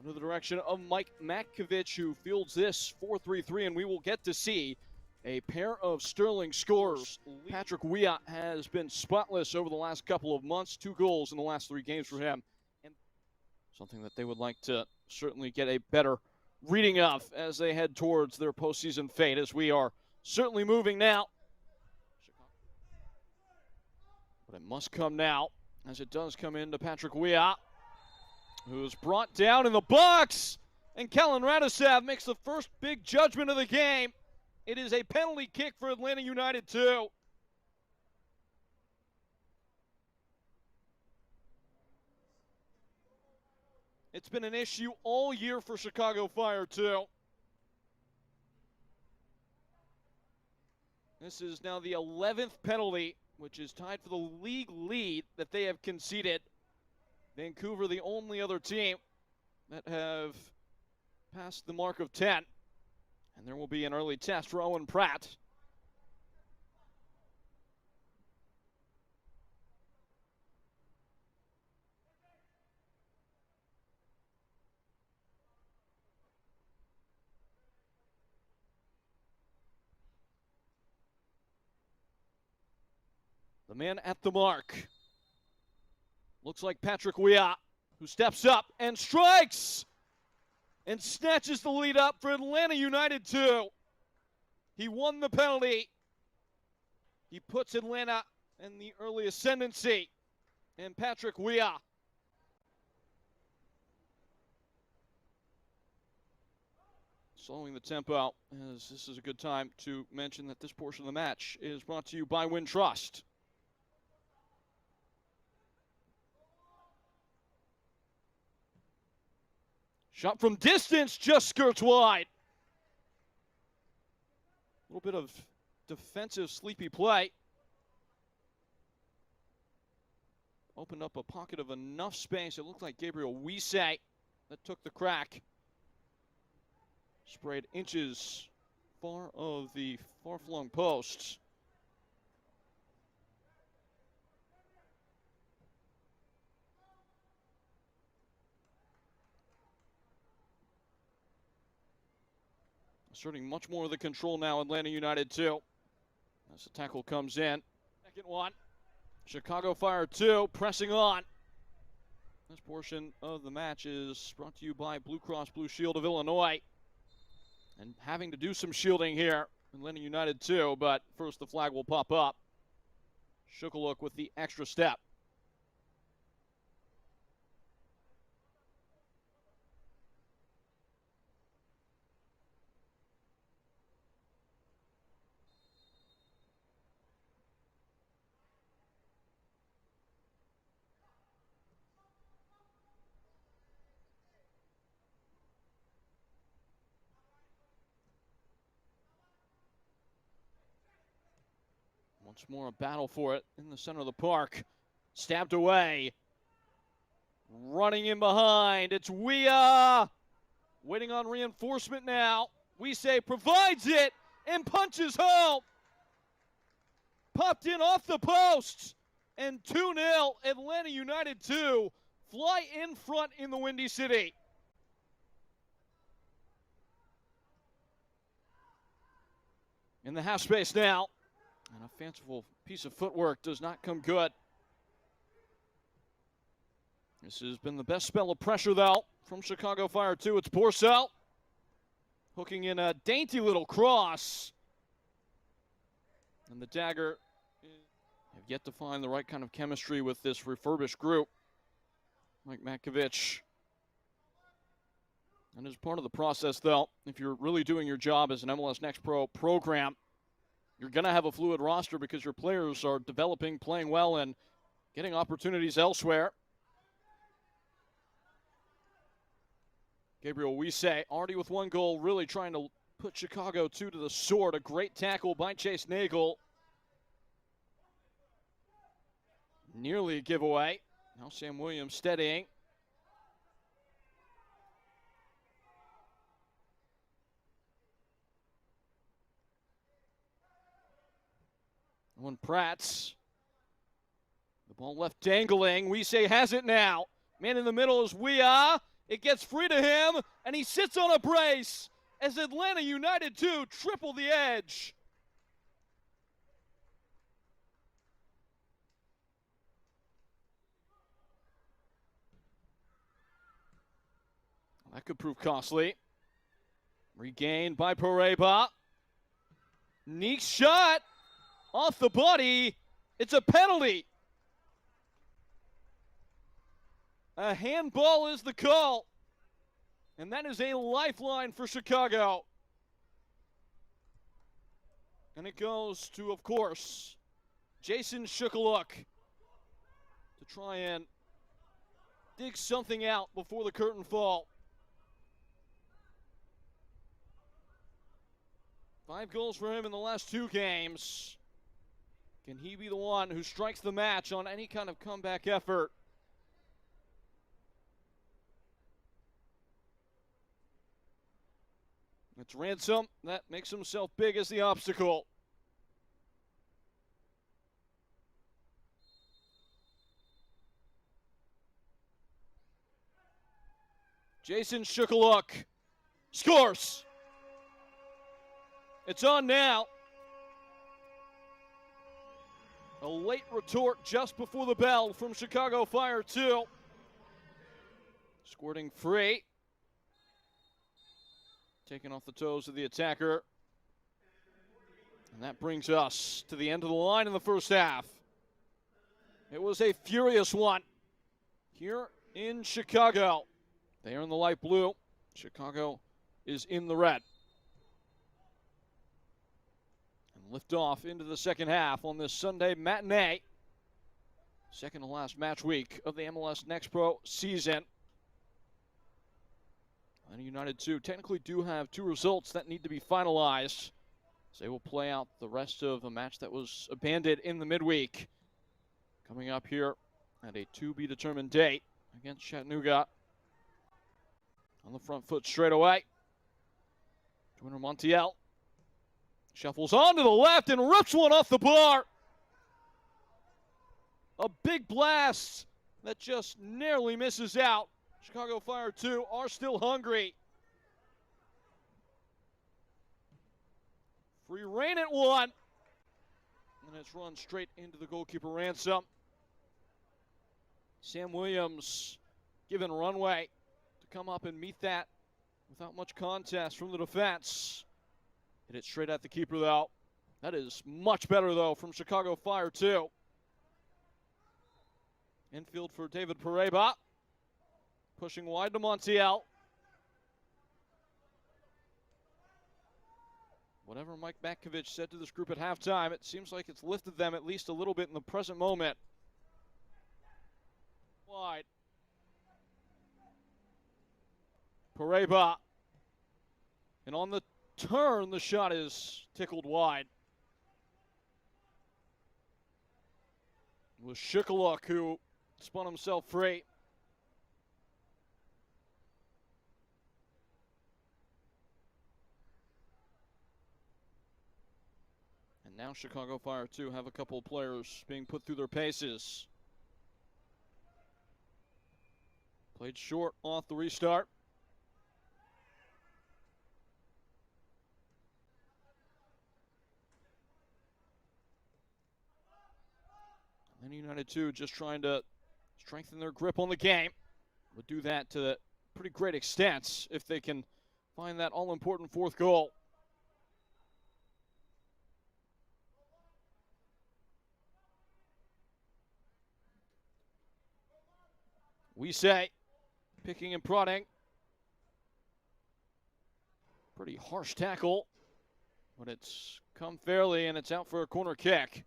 Under the direction of Mike Matkovich, who fields this 4-3-3, and we will get to see a pair of sterling scorers. Patrick Weah has been spotless over the last couple of months, 2 goals in the last 3 games for him. And something that they would like to certainly get a better reading of as they head towards their postseason fate, as we are certainly moving now. But it must come now, as it does come into Patrick Weah, who's brought down in the box, and Kellen Radicev makes the first big judgment of the game. It is a penalty kick for Atlanta United 2. It's been an issue all year for Chicago Fire 2. This is now the 11th penalty, which is tied for the league lead that they have conceded. Vancouver, the only other team that have passed the mark of 10. And there will be an early test for Owen Pratt. The man at the mark looks like Patrick Weah, who steps up and strikes and snatches the lead up for Atlanta United 2. He won the penalty. He puts Atlanta in the early ascendancy. And Patrick Weah slowing the tempo, as this is a good time to mention that this portion of the match is brought to you by Wintrust. Shot from distance, just skirts wide. A little bit of defensive sleepy play. Opened up a pocket of enough space. It looked like Gabriel Weissay that took the crack. Sprayed inches far of the far-flung posts. Asserting much more of the control now, Atlanta United 2. As the tackle comes in. Second one. Chicago Fire 2 pressing on. This portion of the match is brought to you by Blue Cross Blue Shield of Illinois. And having to do some shielding here, Atlanta United 2, but first the flag will pop up. Shukaluk with the extra step. Once more a battle for it in the center of the park. Stabbed away. Running in behind. It's Weah. Waiting on reinforcement now. Weissay provides it and punches home. Popped in off the posts. And 2-0 Atlanta United 2 fly in front in the Windy City. In the half space now. And a fanciful piece of footwork does not come good. This has been the best spell of pressure, though, from Chicago Fire 2. It's Porcel hooking in a dainty little cross. And the Dagger have yet to find the right kind of chemistry with this refurbished group. Mike Matkovich. And as part of the process, though, if you're really doing your job as an MLS Next Pro program, you're going to have a fluid roster because your players are developing, playing well, and getting opportunities elsewhere. Gabriel Weissay already with 1 goal, really trying to put Chicago 2 to the sword. A great tackle by Chase Nagel. Nearly a giveaway. Now Sam Williams steadying. Owen Pratt. The ball left dangling. Weissay has it now. Man in the middle is Weah. It gets free to him, and he sits on a brace as Atlanta United 2 triple the edge. That could prove costly. Regained by Pareba. Neat shot off the body. It's a penalty. A handball is the call. And that is a lifeline for Chicago. And it goes to, of course, Jason Shukaluk to try and dig something out before the curtain fall. 5 goals for him in the last 2 games. Can he be the one who strikes the match on any kind of comeback effort? It's Ransom. That makes himself big as the obstacle. Jason Shukaluk scores. It's on now. A late retort just before the bell from Chicago Fire 2. Squirting free. Taking off the toes of the attacker. And that brings us to the end of the line in the first half. It was a furious one here in Chicago. They are in the light blue. Chicago is in the red. And lift off into the second half on this Sunday matinee. Second to last match week of the MLS Next Pro season. And United 2 technically do have 2 results that need to be finalized. So they will play out the rest of a match that was abandoned in the midweek. Coming up here at a to-be-determined date against Chattanooga. On the front foot straight away. Twinner Montiel shuffles on to the left and rips one off the bar. A big blast that just narrowly misses out. Chicago Fire 2 are still hungry. Free reign at 1. And it's run straight into the goalkeeper Ransom. Sam Williams given runway to come up and meet that without much contest from the defense. Hit it straight at the keeper though. That is much better though from Chicago Fire 2. Infield for David Pareba. Pushing wide to Montiel. Whatever Mike Matkovich said to this group at halftime, it seems like it's lifted them at least a little bit in the present moment. Wide. Pareba. And on the turn, the shot is tickled wide. It was Shukaluk who spun himself free. And now Chicago Fire 2 have a couple of players being put through their paces. Played short off the restart. And United 2 just trying to strengthen their grip on the game. Would do that to a pretty great extent if they can find that all-important 4th goal. We say, picking and prodding. Pretty harsh tackle, but it's come fairly and it's out for a corner kick.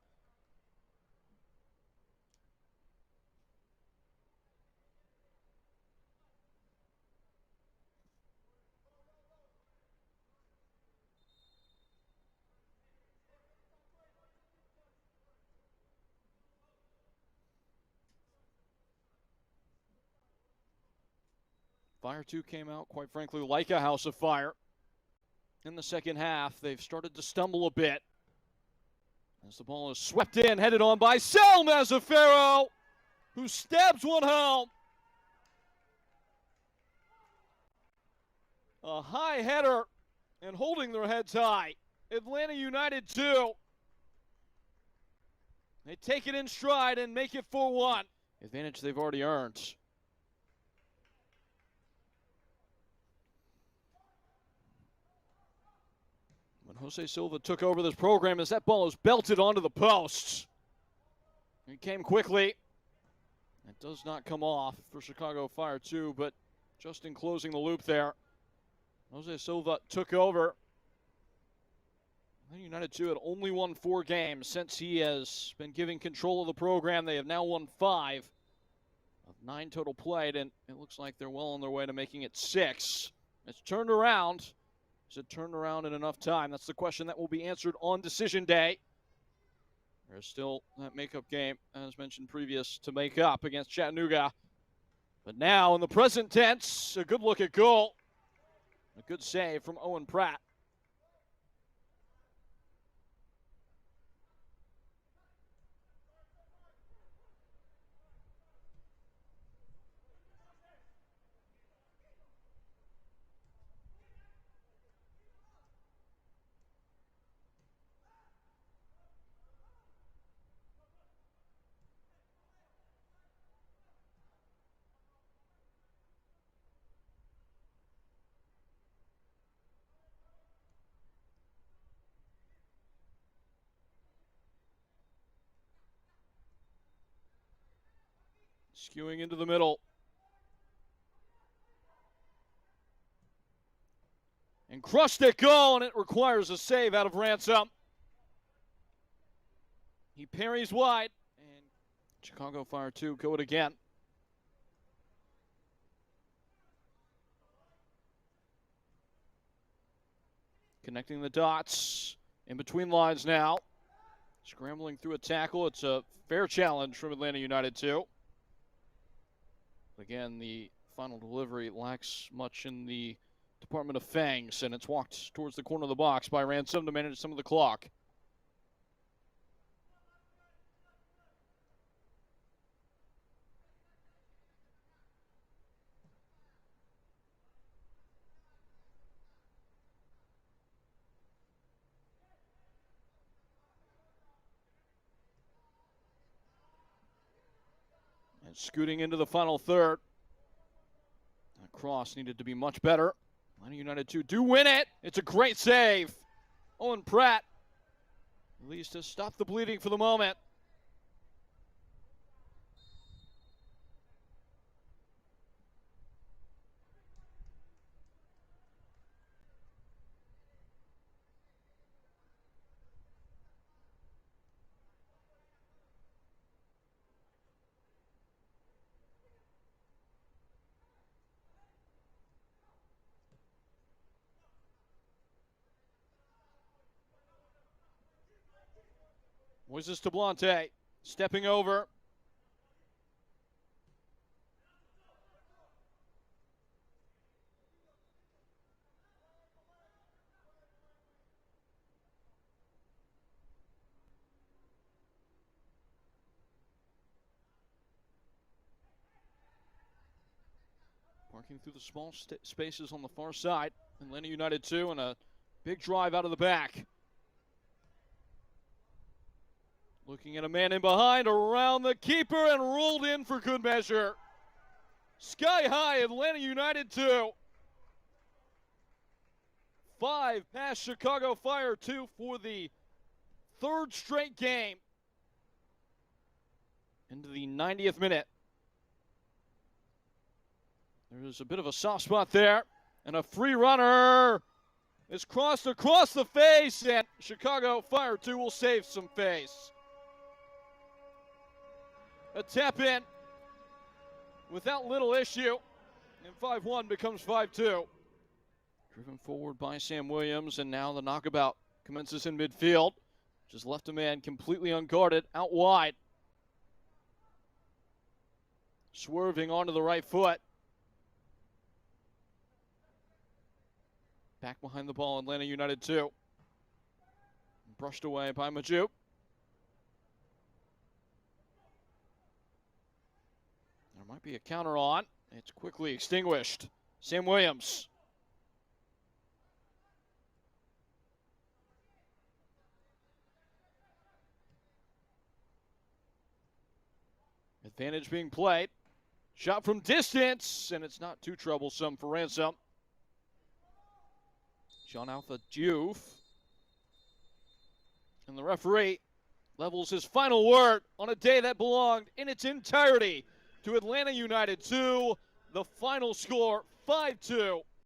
Fire 2 came out, quite frankly, like a house of fire. In the second half, they've started to stumble a bit. As the ball is swept in, headed on by Sal Mazzaferro, who stabs one home. A high header and holding their heads high. Atlanta United 2. They take it in stride and make it 4-1. Advantage they've already earned. When Jose Silva took over this program, as that ball is belted onto the posts. It came quickly. It does not come off for Chicago Fire 2, but just in closing the loop there, Jose Silva took over. United 2 had only won 4 games since he has been given control of the program. They have now won 5 of 9 total played, and it looks like they're well on their way to making it 6. It's turned around. Is it turned around in enough time? That's the question that will be answered on decision day. There's still that makeup game, as mentioned previous, to make up against Chattanooga. But now, in the present tense, a good look at goal. A good save from Owen Pratt. Skewing into the middle. And crushed it goal, and it requires a save out of Ransom. He parries wide, and Chicago Fire 2 go it again. Connecting the dots in between lines now. Scrambling through a tackle. It's a fair challenge from Atlanta United 2. Again, the final delivery lacks much in the department of fangs, and it's walked towards the corner of the box by Ransom to manage some of the clock. And scooting into the final third. That cross needed to be much better. Atlanta United 2 do win it. It's a great save. Owen Pratt, at least to stop the bleeding for the moment. Moises Tablante stepping over. Parking through the small spaces on the far side. Atlanta United 2 and a big drive out of the back. Looking at a man in behind, around the keeper, and rolled in for good measure. Sky high, Atlanta United 2. 5 past Chicago Fire 2 for the 3rd straight game. Into the 90th minute. There's a bit of a soft spot there, and a free runner is crossed across the face, and Chicago Fire 2 will save some face. A tap in without little issue, and 5-1 becomes 5-2. Driven forward by Sam Williams, and now the knockabout commences in midfield. Just left a man completely unguarded out wide. Swerving onto the right foot. Back behind the ball, Atlanta United 2. Brushed away by Maju. There might be a counter on. It's quickly extinguished. Sam Williams. Advantage being played. Shot from distance, and it's not too troublesome for Ransom. John Alpha Diouf. And the referee levels his final word on a day that belonged in its entirety to Atlanta United 2. The final score, 5-2.